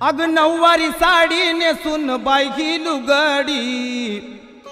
अग नऊवारी साडी नेसून बायकी लुगडी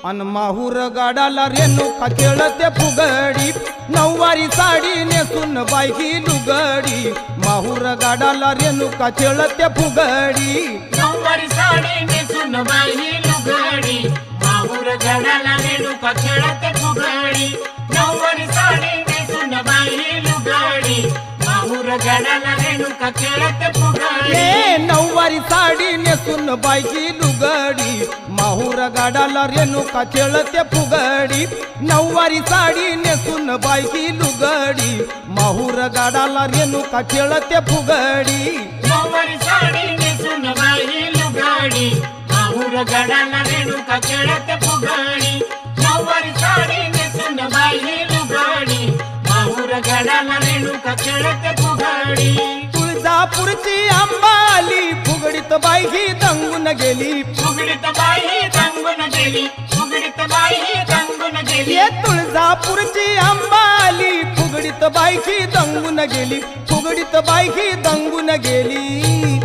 अन माहूर गाडाला रेणुका खेळते फुगडी। नऊवारी साडी नेसून बायकी लुगडी माहूर गाडाला रेणुका खेळते फुगडी। नऊवारी साडी नेसून बायकी लुगडी माहूर गाडाला रेणुका खेळते फुगडी। नऊवारी साडी नेसून बायकी लुगडी माहूर गाडाला रेणुका खेळते फुगडी। नऊवारी साडी नेसून बायकी लुगडी माहूर गाडाला रेणुका खेळते फुगडी। नऊवारी साडी नेसून बायकी लुगडी माहूर गाडाला रेणुका खेळते फुगडी। नऊवारी साडी नेसून बायकी लुगडी माहूर गाडाला रेणुका खेळते फुगडी। नऊवारी साडी नेसून बायकी लुगडी माहूर गाडाला रेणुका खेळते फुगडी। तुळजापूरची अंबाली फुगडीत बायकी दंगून गेली। फुगडीत बाई दंगून गेली, फुगडीत बाई दंगून गेली। ये तुळजापूरची अंबाली फुगडीत बायकी दंगून गेली, फुगडीत बायकी दंगून गेली।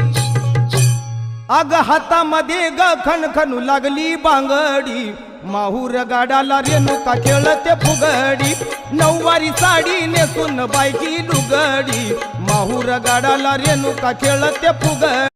अग हातामध्ये ग खणखणू लागली बांगडी माहूर गाडाला रेणुका खेळते फुगडी। नऊवारी साडी नेसून बायकी लुगडी माहूर गाडाला रेणुका खेळते फुगडी।